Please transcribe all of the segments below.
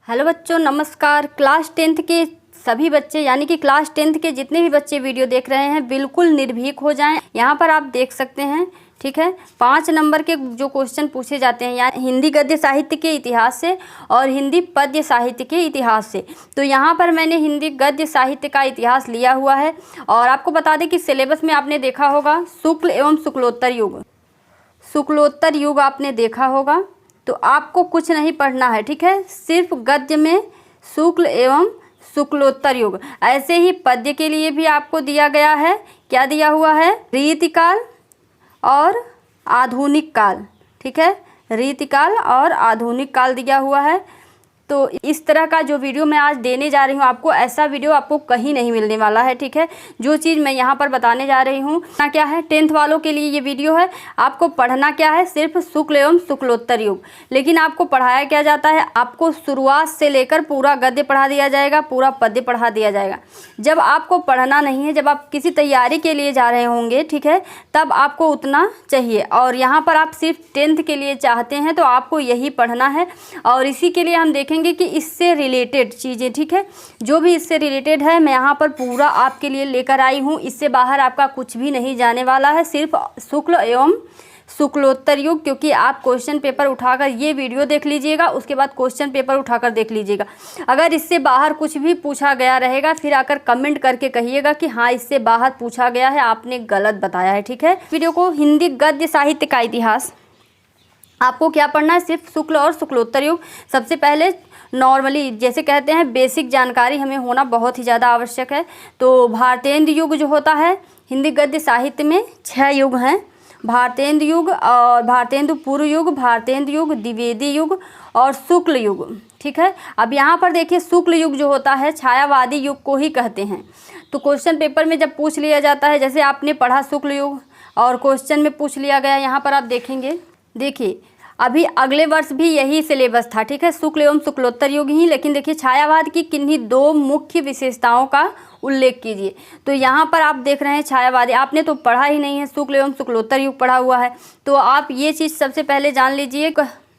Hello बच्चों, नमस्कार। Class 10th के सभी बच्चे यानी कि क्लास 10th के जितने भी बच्चे वीडियो देख रहे हैं बिल्कुल निर्भीक हो जाएं। यहाँ पर आप देख सकते हैं, ठीक है, 5 नंबर के जो क्वेश्चन पूछे जाते हैं या हिंदी गद्य साहित्य के इतिहास से और हिंदी पद्य साहित्य के इतिहास से। तो यहाँ पर मैंने हिंदी गद्य साहित्य का इतिहास लिया हुआ है और आपको बता दें कि सिलेबस में आपने देखा होगा शुक्ल एवं शुक्लोत्तर युग। शुक्लोत्तर युग आपने देखा होगा, तो आपको कुछ नहीं पढ़ना है, ठीक है, सिर्फ गद्य में शुक्ल एवं शुक्लोत्तर युग। ऐसे ही पद्य के लिए भी आपको दिया गया है, क्या दिया हुआ है, रीतिकाल और आधुनिक काल, ठीक है, रीतिकाल और आधुनिक काल दिया हुआ है। तो इस तरह का जो वीडियो मैं आज देने जा रही हूँ आपको, ऐसा वीडियो आपको कहीं नहीं मिलने वाला है, ठीक है। जो चीज़ मैं यहाँ पर बताने जा रही हूँ ना, क्या है, 10th वालों के लिए ये वीडियो है। आपको पढ़ना क्या है, सिर्फ शुक्ल एवं शुक्लोत्तर युग। लेकिन आपको पढ़ाया क्या जाता है, आपको शुरुआत से लेकर पूरा गद्य पढ़ा दिया जाएगा, पूरा पद्य पढ़ा दिया जाएगा। जब आपको पढ़ना नहीं है, जब आप किसी तैयारी के लिए जा रहे होंगे, ठीक है, तब आपको उतना चाहिए। और यहाँ पर आप सिर्फ 10th के लिए चाहते हैं तो आपको यही पढ़ना है। और इसी के लिए हम देखेंगे कि इससे रिलेटेड चीज़ें, ठीक है, जो भी इससे रिलेटेड है मैं यहाँ पर पूरा आपके लिए लेकर आई हूँ। इससे बाहर आपका कुछ भी नहीं जाने वाला है, सिर्फ शुक्ल एवं शुक्लोत्तर युग। क्योंकि आप क्वेश्चन पेपर उठाकर ये वीडियो देख लीजिएगा, उसके बाद क्वेश्चन पेपर उठाकर देख लीजिएगा। अगर इससे बाहर कुछ भी पूछा गया रहेगा फिर आकर कमेंट करके कहिएगा कि हाँ इससे बाहर पूछा गया है, आपने गलत बताया है, ठीक है। वीडियो को हिंदी गद्य साहित्य का इतिहास आपको क्या पढ़ना है, सिर्फ शुक्ल और शुक्लोत्तर युग। सबसे पहले नॉर्मली जैसे कहते हैं बेसिक जानकारी हमें होना बहुत ही ज़्यादा आवश्यक है। तो भारतेंदु युग जो होता है हिंदी गद्य साहित्य में 6 युग हैं, भारतेंदु युग और भारतेंदु पूर्व युग, भारतेंदु युग, द्विवेदी युग और शुक्ल युग, ठीक है। अब यहाँ पर देखिए शुक्ल युग जो होता है छायावादी युग को ही कहते हैं। तो क्वेश्चन पेपर में जब पूछ लिया जाता है, जैसे आपने पढ़ा शुक्ल युग और क्वेश्चन में पूछ लिया गया, यहाँ पर आप देखेंगे, देखिए अभी अगले वर्ष भी यही सिलेबस था, ठीक है, शुक्ल एवं शुक्लोत्तर युग ही। लेकिन देखिए छायावाद की किन्हीं 2 मुख्य विशेषताओं का उल्लेख कीजिए। तो यहाँ पर आप देख रहे हैं छायावादी, आपने तो पढ़ा ही नहीं है, शुक्ल एवं शुक्लोत्तर युग पढ़ा हुआ है। तो आप ये चीज़ सबसे पहले जान लीजिए,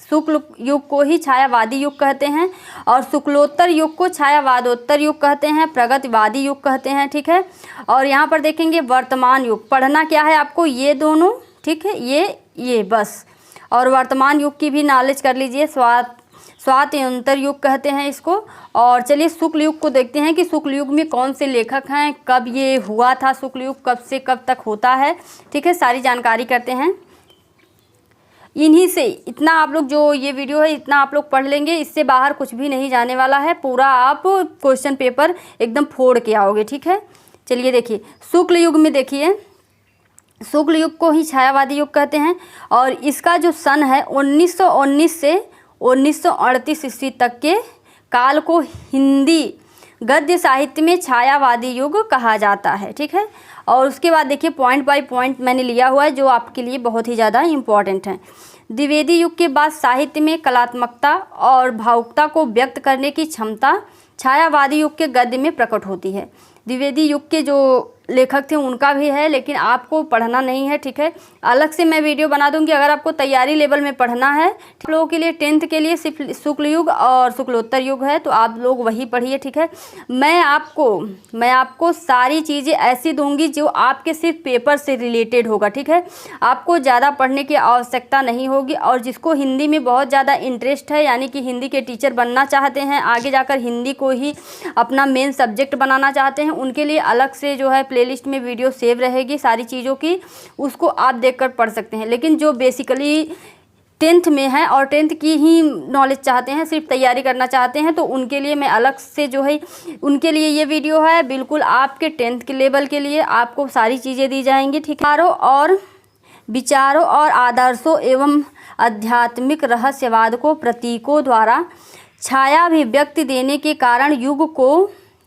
शुक्ल युग को ही छायावादी युग कहते हैं और शुक्लोत्तर युग को छायावादोत्तर युग कहते हैं, प्रगतिवादी युग कहते हैं, ठीक है। और यहाँ पर देखेंगे वर्तमान युग। पढ़ना क्या है आपको, ये दोनों, ठीक है, ये बस। और वर्तमान युग की भी नॉलेज कर लीजिए, स्वातंत्र युग कहते हैं इसको। और चलिए शुक्ल युग को देखते हैं कि शुक्ल युग में कौन से लेखक हैं, कब ये हुआ था शुक्ल युग, कब से कब तक होता है, ठीक है, सारी जानकारी करते हैं। इन्हीं से इतना आप लोग, जो ये वीडियो है इतना आप लोग पढ़ लेंगे, इससे बाहर कुछ भी नहीं जाने वाला है। पूरा आप क्वेश्चन पेपर एकदम फोड़ के आओगे, ठीक है। चलिए देखिए शुक्ल युग में, देखिए शुक्ल युग को ही छायावादी युग कहते हैं और इसका जो सन है 1919 से 1938 ईस्वी तक के काल को हिंदी गद्य साहित्य में छायावादी युग कहा जाता है, ठीक है। और उसके बाद देखिए पॉइंट बाय पॉइंट मैंने लिया हुआ है जो आपके लिए बहुत ही ज़्यादा इम्पॉर्टेंट है। द्विवेदी युग के बाद साहित्य में कलात्मकता और भावुकता को व्यक्त करने की क्षमता छायावादी युग के गद्य में प्रकट होती है। द्विवेदी युग के जो लेखक थे उनका भी है, लेकिन आपको पढ़ना नहीं है, ठीक है। अलग से मैं वीडियो बना दूंगी अगर आपको तैयारी लेवल में पढ़ना है। आप लोगों के लिए 10th के लिए सिर्फ शुक्ल युग और शुक्लोत्तर युग है, तो आप लोग वही पढ़िए, ठीक है। मैं आपको सारी चीज़ें ऐसी दूंगी जो आपके सिर्फ पेपर से रिलेटेड होगा, ठीक है। आपको ज़्यादा पढ़ने की आवश्यकता नहीं होगी। और जिसको हिंदी में बहुत ज़्यादा इंटरेस्ट है, यानी कि हिंदी के टीचर बनना चाहते हैं, आगे जाकर हिंदी को ही अपना मेन सब्जेक्ट बनाना चाहते हैं, उनके लिए अलग से जो है प्लेलिस्ट में वीडियो सेव रहेगी सारी चीज़ों की, उसको आप देखकर पढ़ सकते हैं। लेकिन जो बेसिकली 10th में है और 10th की ही नॉलेज चाहते हैं, सिर्फ तैयारी करना चाहते हैं, तो उनके लिए मैं अलग से जो है, उनके लिए ये वीडियो है बिल्कुल आपके 10th के लेवल के लिए। आपको सारी चीज़ें दी जाएंगी, ठीक है। विचारों और आदर्शों एवं आध्यात्मिक रहस्यवाद को प्रतीकों द्वारा छायाभिव्यक्ति देने के कारण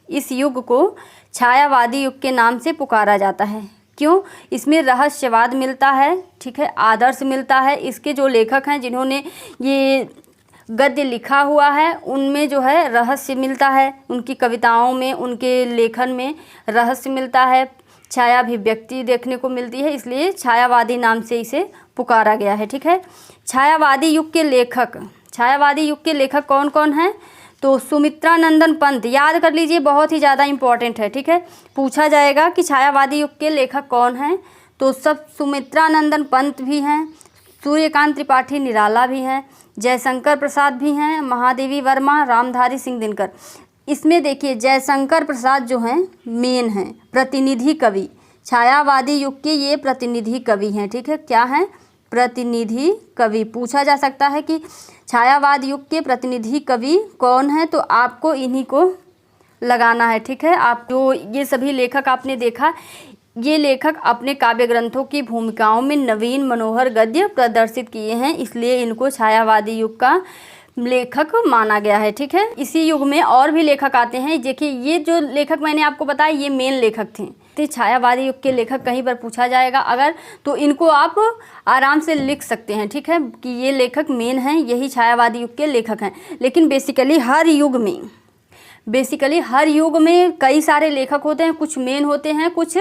इस युग को छायावादी युग के नाम से पुकारा जाता है। क्यों? इसमें रहस्यवाद मिलता है, ठीक है, आदर्श मिलता है। इसके जो लेखक हैं जिन्होंने ये गद्य लिखा हुआ है उनमें जो है रहस्य मिलता है, उनकी कविताओं में, उनके लेखन में रहस्य मिलता है, छायाभिव्यक्ति देखने को मिलती है, इसलिए छायावादी नाम से इसे पुकारा गया है, ठीक है। छायावादी युग के लेखक छायावादी युग के लेखक कौन कौन हैं? तो सुमित्रानंदन पंत, याद कर लीजिए, बहुत ही ज़्यादा इंपॉर्टेंट है, ठीक है। पूछा जाएगा कि छायावादी युग के लेखक कौन हैं, तो सब सुमित्रानंदन पंत भी हैं, सूर्यकांत त्रिपाठी निराला भी हैं, जयशंकर प्रसाद भी हैं, महादेवी वर्मा, रामधारी सिंह दिनकर। इसमें देखिए जयशंकर प्रसाद जो हैं मेन हैं, प्रतिनिधि कवि, छायावादी युग के ये प्रतिनिधि कवि हैं, ठीक है। क्या हैं? प्रतिनिधि कवि। पूछा जा सकता है कि छायावाद युग के प्रतिनिधि कवि कौन है, तो आपको इन्हीं को लगाना है, ठीक है। आप जो ये सभी लेखक आपने देखा, ये लेखक अपने काव्य ग्रंथों की भूमिकाओं में नवीन मनोहर गद्य प्रदर्शित किए हैं, इसलिए इनको छायावादी युग का लेखक माना गया है, ठीक है। इसी युग में और भी लेखक आते हैं। देखिए ये जो लेखक मैंने आपको बताया ये मेन लेखक थे। तो छायावादी युग के लेखक कहीं पर पूछा जाएगा अगर, तो इनको आप आराम से लिख सकते हैं, ठीक है, कि ये लेखक मेन हैं, यही छायावादी युग के लेखक हैं। लेकिन बेसिकली हर युग में कई सारे लेखक होते हैं, कुछ मेन होते हैं, कुछ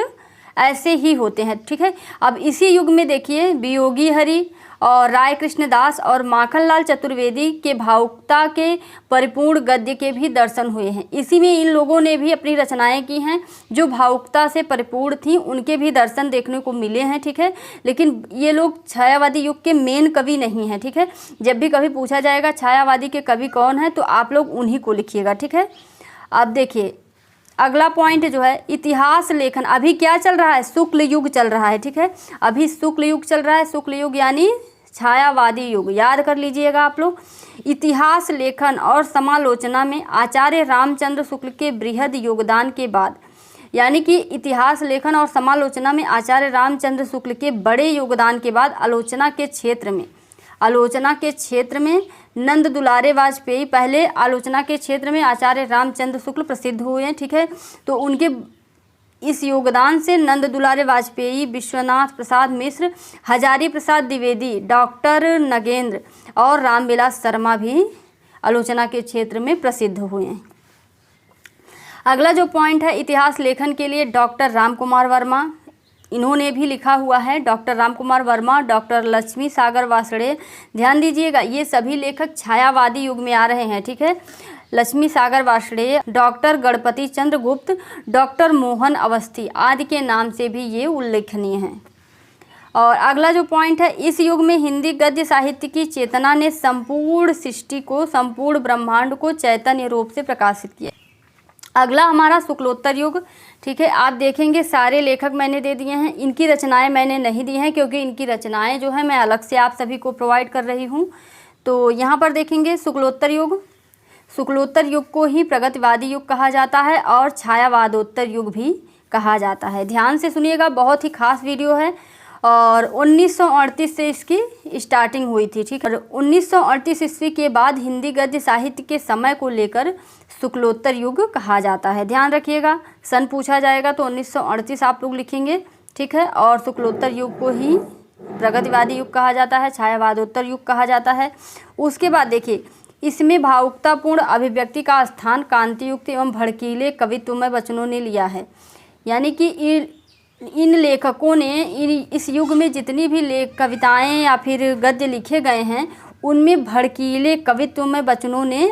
ऐसे ही होते हैं, ठीक है। अब इसी युग में देखिए वियोगी हरि और राय कृष्णदास और माखनलाल चतुर्वेदी के भावुकता के परिपूर्ण गद्य के भी दर्शन हुए हैं। इसी में इन लोगों ने भी अपनी रचनाएं की हैं जो भावुकता से परिपूर्ण थी, उनके भी दर्शन देखने को मिले हैं, ठीक है। लेकिन ये लोग छायावादी युग के मेन कवि नहीं हैं, ठीक है। जब भी कभी पूछा जाएगा छायावादी के कवि कौन है, तो आप लोग उन्हीं को लिखिएगा, ठीक है। अब देखिए अगला पॉइंट जो है इतिहास लेखन। अभी क्या चल रहा है? शुक्ल युग चल रहा है, ठीक है। अभी शुक्ल युग चल रहा है, शुक्ल युग यानी छायावादी युग, याद कर लीजिएगा आप लोग। इतिहास लेखन और समालोचना में आचार्य रामचंद्र शुक्ल के बृहद योगदान के बाद, यानी कि इतिहास लेखन और समालोचना में आचार्य रामचंद्र शुक्ल के बड़े योगदान के बाद आलोचना के क्षेत्र में नंद दुलारे वाजपेयी, पहले आलोचना के क्षेत्र में आचार्य रामचंद्र शुक्ल प्रसिद्ध हुए हैं, ठीक है। तो उनके इस योगदान से नंद दुलारे वाजपेयी, विश्वनाथ प्रसाद मिश्र, हजारी प्रसाद द्विवेदी, डॉक्टर नगेंद्र और रामविलास शर्मा भी आलोचना के क्षेत्र में प्रसिद्ध हुए हैं। अगला जो पॉइंट है इतिहास लेखन के लिए डॉक्टर रामकुमार वर्मा, इन्होंने भी लिखा हुआ है। डॉक्टर रामकुमार वर्मा, डॉक्टर लक्ष्मी सागर वासड़े, ध्यान दीजिएगा ये सभी लेखक छायावादी युग में आ रहे हैं, ठीक है। लक्ष्मी सागर वासड़े, डॉक्टर गणपति चंद्र गुप्त, डॉक्टर मोहन अवस्थी आदि के नाम से भी ये उल्लेखनीय हैं। और अगला जो पॉइंट है, इस युग में हिंदी गद्य साहित्य की चेतना ने संपूर्ण सृष्टि को, संपूर्ण ब्रह्मांड को चैतन्य रूप से प्रकाशित किया। अगला हमारा शुक्लोत्तर युग, ठीक है। आप देखेंगे सारे लेखक मैंने दे दिए हैं, इनकी रचनाएं मैंने नहीं दी हैं क्योंकि इनकी रचनाएं जो है मैं अलग से आप सभी को प्रोवाइड कर रही हूं। तो यहाँ पर देखेंगे शुक्लोत्तर युग को ही प्रगतिवादी युग कहा जाता है और छायावादोत्तर युग भी कहा जाता है। ध्यान से सुनिएगा, बहुत ही खास वीडियो है। और 1938 से इसकी स्टार्टिंग हुई थी, ठीक है। 1938 ईस्वी के बाद हिंदी गद्य साहित्य के समय को लेकर शुक्लोत्तर युग कहा जाता है। ध्यान रखिएगा, सन पूछा जाएगा तो 1938 आप लोग लिखेंगे, ठीक है। और शुक्लोत्तर युग को ही प्रगतिवादी युग कहा जाता है, छायावादोत्तर युग कहा जाता है। उसके बाद देखिए इसमें भावुकतापूर्ण अभिव्यक्ति का स्थान कांतियुक्त एवं भड़कीले कवित्वमय वचनों ने लिया है। यानी कि इन लेखकों ने इस युग में जितनी भी कविताएं या फिर गद्य लिखे गए हैं उनमें भड़कीले कवित्वमय वचनों ने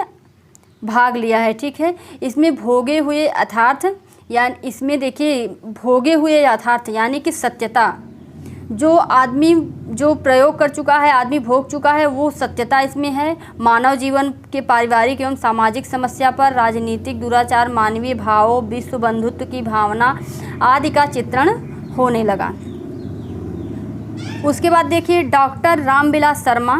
भाग लिया है, ठीक है। इसमें भोगे हुए यथार्थ, यानी इसमें देखिए भोगे हुए यथार्थ यानी कि सत्यता, जो आदमी जो प्रयोग कर चुका है, आदमी भोग चुका है, वो सत्यता इसमें है। मानव जीवन के पारिवारिक एवं सामाजिक समस्या पर, राजनीतिक दुराचार, मानवीय भावों, विश्व बंधुत्व की भावना आदि का चित्रण होने लगा। उसके बाद देखिए डॉक्टर रामविलास शर्मा,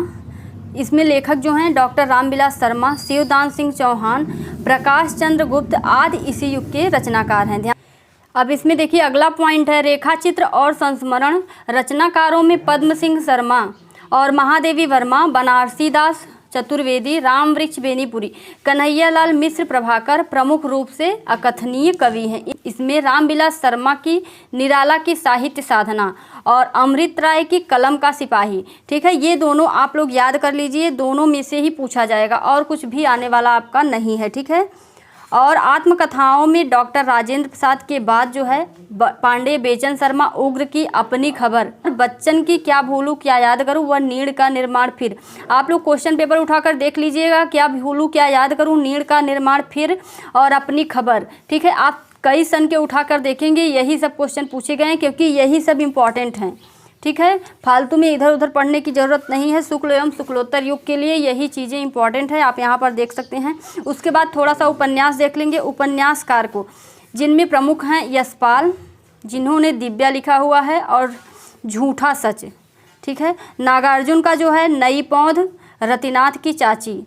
इसमें लेखक जो हैं डॉक्टर रामविलास शर्मा, शिवदान सिंह चौहान, प्रकाश चंद्र गुप्त आदि इसी युग के रचनाकार हैं। ध्यान, अब इसमें देखिए अगला पॉइंट है रेखाचित्र और संस्मरण। रचनाकारों में पद्म सिंह शर्मा और महादेवी वर्मा, बनारसी दास चतुर्वेदी, राम वृक्ष बेनीपुरी, कन्हैयालाल मिश्र प्रभाकर प्रमुख रूप से अकथनीय कवि हैं। इसमें रामविलास शर्मा की निराला की साहित्य साधना और अमृत राय की कलम का सिपाही, ठीक है। ये दोनों आप लोग याद कर लीजिए, दोनों में से ही पूछा जाएगा और कुछ भी आने वाला आपका नहीं है, ठीक है। और आत्मकथाओं में डॉक्टर राजेंद्र प्रसाद के बाद जो है पांडे, बेचन शर्मा, उग्र की अपनी खबर, बच्चन की क्या भूलूं क्या याद करूं, व नीड़ का निर्माण फिर। आप लोग क्वेश्चन पेपर उठाकर देख लीजिएगा, क्या भूलूं क्या याद करूं, नीड़ का निर्माण फिर और अपनी खबर। ठीक है, आप कई सन के उठाकर देखेंगे, यही सब क्वेश्चन पूछे गए हैं क्योंकि यही सब इम्पॉर्टेंट हैं। ठीक है, फालतू में इधर उधर पढ़ने की ज़रूरत नहीं है। शुक्ल एवं शुक्लोत्तर युग के लिए यही चीज़ें इंपॉर्टेंट है, आप यहाँ पर देख सकते हैं। उसके बाद थोड़ा सा उपन्यास देख लेंगे। उपन्यासकार को जिनमें प्रमुख हैं यशपाल, जिन्होंने दिव्या लिखा हुआ है, और झूठा सच। ठीक है, नागार्जुन का जो है नई पौध, रतिनाथ की चाची।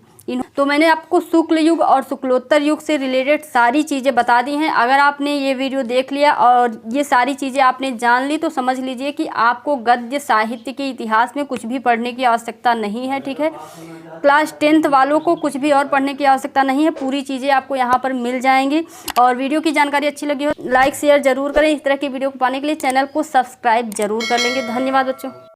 तो मैंने आपको शुक्ल युग और शुक्लोत्तर युग से रिलेटेड सारी चीज़ें बता दी हैं। अगर आपने ये वीडियो देख लिया और ये सारी चीज़ें आपने जान ली तो समझ लीजिए कि आपको गद्य साहित्य के इतिहास में कुछ भी पढ़ने की आवश्यकता नहीं है। ठीक है, क्लास 10th वालों को कुछ भी और पढ़ने की आवश्यकता नहीं है, पूरी चीज़ें आपको यहाँ पर मिल जाएंगी। और वीडियो की जानकारी अच्छी लगी हो लाइक शेयर जरूर करें। इस तरह की वीडियो को पाने के लिए चैनल को सब्सक्राइब जरूर कर लेंगे। धन्यवाद बच्चों।